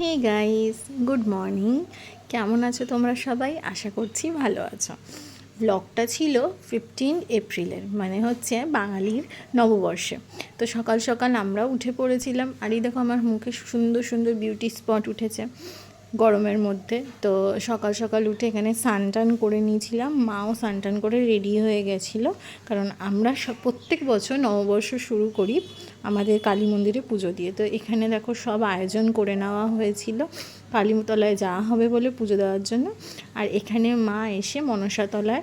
Hey guys, good morning. কেমন আছো তোমরা সবাই? আশা করছি ভালো আছো। ব্লগটা ছিল 15 এপ্রিলের, মানে হচ্ছে বাঙালির নববর্ষে। তো সকাল সকাল আমরা উঠে পড়েছিলাম। আর এই দেখো আমার মুখে সুন্দর সুন্দর বিউটি স্পট উঠেছে গরমের মধ্যে। তো সকাল সকাল উঠে এখানে স্নান করে নিয়েছিলাম, মাও স্নান করে রেডি হয়ে গেছিলো। কারণ আমরা প্রত্যেক বছর নববর্ষ শুরু করি আমাদের কালী মন্দিরে পুজো দিয়ে। তো এখানে দেখো সব আয়োজন করে নেওয়া হয়েছিল কালীতলায় যাওয়া হবে বলে পুজো দেওয়ার জন্য। আর এখানে মা এসে মনসাতলায়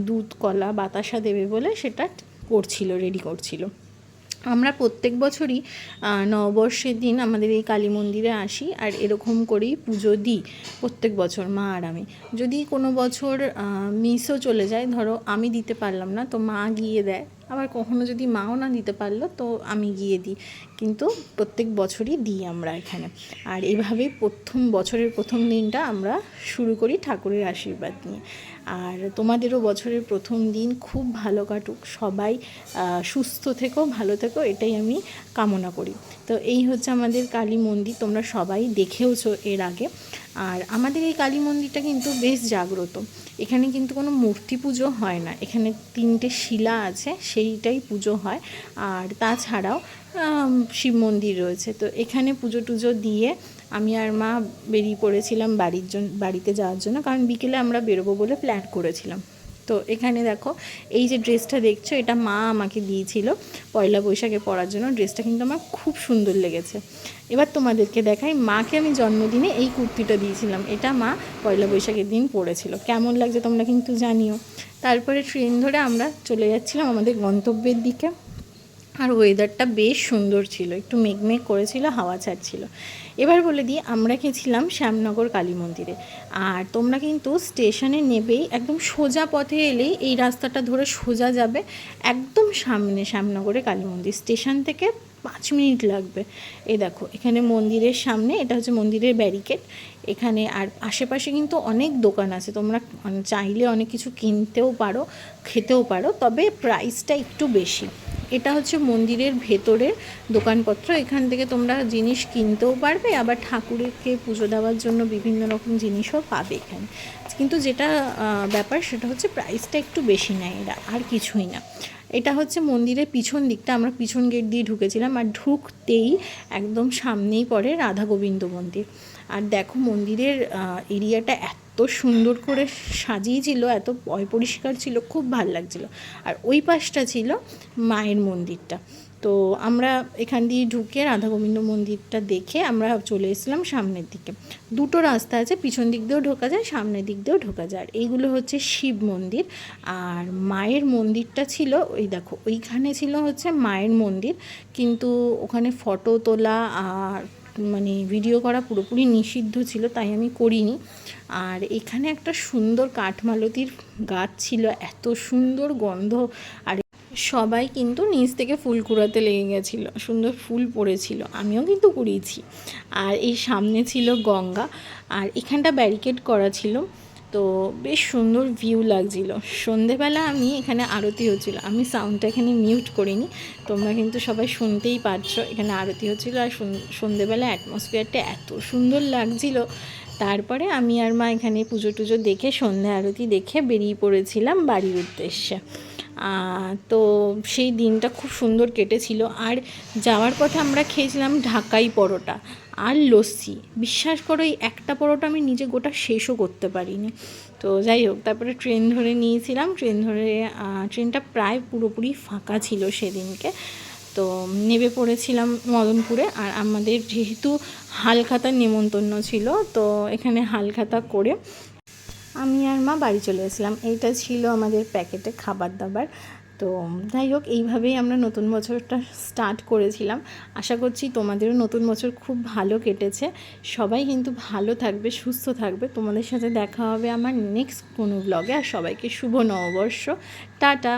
দুধ কলা বাতাসা দেবে বলে সেটা করছিল, রেডি করছিল। আমরা প্রত্যেক বছরই নববর্ষের দিন আমাদের এই কালী মন্দিরে আসি আর এরকম করেই পুজো দিই প্রত্যেক বছর, মা আর আমি। যদি কোনো বছর মিসও চলে যায়, ধরো আমি দিতে পারলাম না, তো মা গিয়ে দেয়। আবার কখনো যদি মাও না দিতে পারলো তো আমি গিয়ে দিই, কিন্তু প্রত্যেক বছরই দিই আমরা এখানে। আর এইভাবেই বছরের প্রথম দিনটা আমরা শুরু করি ঠাকুরের আশীর্বাদ নিয়ে। আর তোমাদেরও বছরের প্রথম দিন খুব ভালো কাটুক, সবাই সুস্থ থেকো, ভালো থেকো, এটাই আমি কামনা করি। তো এই হচ্ছে আমাদের কালী মন্দির, তোমরা সবাই দেখেওছো এর আগে। আর আমাদের এই কালী মন্দিরটা কিন্তু বেশ জাগ্রত। এখানে কিন্তু কোনো মূর্তি পুজো হয় না, এখানে 3টে শিলা আছে, সেইটাই পুজো হয়। আর তাছাড়াও শিব মন্দির রয়েছে। তো এখানে পুজো টুজো দিয়ে আমি আর মা বেরিয়ে পড়েছিলাম বাড়িতে যাওয়ার জন্য, কারণ বিকেলে আমরা বেরোবো বলে প্ল্যান করেছিলাম। তো এখানে দেখো এই যে ড্রেসটা দেখছো, এটা মা আমাকে দিয়েছিল পয়লা বৈশাখে পরার জন্য। ড্রেসটা কিন্তু আমার খুব সুন্দর লেগেছে। এবার তোমাদেরকে দেখাই, মাকে আমি জন্মদিনে এই কুর্তিটা দিয়েছিলাম, এটা মা পয়লা বৈশাখের দিন পরেছিল। কেমন লাগছে তোমরা কিন্তু জানিও। তারপরে ট্রেন ধরে আমরা চলে যাচ্ছিলাম আমাদের গন্তব্যের দিকে। আর ওয়েদারটা বেশ সুন্দর ছিল, একটু মেঘমেঘ করেছিল, হাওয়া ছাড়ছিল। এবার বলে দিই, আমরা গেছিলাম শ্যামনগর কালী মন্দিরে। আর তোমরা কিন্তু স্টেশনে নেবেই একদম সোজা পথে এলেই এই রাস্তাটা ধরে সোজা যাবে, একদম সামনে শ্যামনগরে কালী মন্দির। স্টেশন থেকে 5 মিনিট লাগবে। এই দেখো এখানে মন্দিরের সামনে, এটা হচ্ছে মন্দিরের ব্যারিকেড এখানে। আর আশেপাশে কিন্তু অনেক দোকান আছে, তোমরা চাইলে অনেক কিছু কিনতেও পারো, খেতেও পারো, তবে প্রাইসটা একটু বেশি। এটা হচ্ছে মন্দিরের ভেতরের দোকানপত্র, এখান থেকে তোমরা জিনিস কিনতেও পারবে, আবার ঠাকুরকে পুজো দেওয়ার জন্য বিভিন্ন রকম জিনিসও পাবে এখানে। কিন্তু যেটা ব্যাপার সেটা হচ্ছে প্রাইসটা একটু বেশি নেয় এরা, আর কিছুই না। এটা হচ্ছে মন্দিরের পিছন দিকটা, আমরা পিছন গেট দিয়ে ঢুকেছিলাম। আর ঢুকতেই একদম সামনেই পড়ে রাধা গোবিন্দ মন্দির। আর দেখো মন্দিরের এরিয়াটা এত সুন্দর করে সাজিয়েছিল, এত পরিষ্কার ছিল, খুব ভালো লাগছিল। আর ওই পাশটা ছিল মায়ের মন্দিরটা। তো আমরা এখান দিয়ে ঢুকে রাধা গোবিন্দ মন্দিরটা দেখে আমরা চলে এসেছিলাম সামনের দিকে। দুটো রাস্তা আছে, পিছন দিক দিয়েও ঢোকা যায়, সামনের দিক দিয়েও ঢোকা যায়। আর এইগুলো হচ্ছে শিব মন্দির। আর মায়ের মন্দিরটা ছিল ওই দেখো, ওইখানে ছিল হচ্ছে মায়ের মন্দির, কিন্তু ওখানে ফটো তোলা আর মানে ভিডিও করা পুরোপুরি নিষিদ্ধ ছিল, তাই আমি করিনি। আর এখানে একটা সুন্দর কাঠমালতির গাছ ছিল, এত সুন্দর গন্ধ। আর সবাই কিন্তু নিচ থেকে ফুল কুড়াতে লেগে গেছিলো, সুন্দর ফুল পড়েছিল, আমিও কিন্তু কুড়িয়েছি। আর এই সামনে ছিল গঙ্গা, আর এখানটা ব্যারিকেড করা ছিল। তো বেশ সুন্দর ভিউ লাগছিল। সন্ধেবেলা আমি এখানে আরতি হচ্ছিল, আমি সাউন্ডটা এখানে মিউট করিনি, তোমরা কিন্তু সবাই শুনতেই পারছো, এখানে আরতি হচ্ছিলো। আর সন্ধেবেলা অ্যাটমসফিয়ারটা এত সুন্দর লাগছিল। তারপরে আমি আর মা এখানে পুজো টুজো দেখে, সন্ধ্যা আরতি দেখে বেরিয়ে পড়েছিলাম বাড়ির উদ্দেশ্যে। তো সেই দিনটা খুব সুন্দর কেটেছিল। আর যাওয়ার পথে আমরা খেয়েছিলাম ঢাকাই পরোটা আর লস্যি। বিশ্বাস করো এই একটা পরোটা আমি নিজে গোটা শেষও করতে পারিনি। তো যাই হোক, তারপরে ট্রেন ধরে নিয়েছিলাম, ট্রেনটা প্রায় পুরোপুরি ফাঁকা ছিল সেদিনকে। তো নেমে পড়েছিলাম মদনপুরে। আর আমাদের যেহেতু হালখাতার নেমন্তন্ন ছিল, তো এখানে হালখাতা করে আমি আর মা বাড়ি চলে এসেছিলাম। এইটা ছিল আমাদের প্যাকেটে খাবার দাবার। তো যাই হোক, এইভাবেই আমরা নতুন বছরটা স্টার্ট করেছিলাম। আশা করছি তোমাদেরও নতুন বছর খুব ভালো কেটেছে। সবাই কিন্তু ভালো থাকবে, সুস্থ থাকবে। তোমাদের সাথে দেখা হবে আমার নেক্সট কোনো ব্লগে। আর সবাইকে শুভ নববর্ষ, টাটা।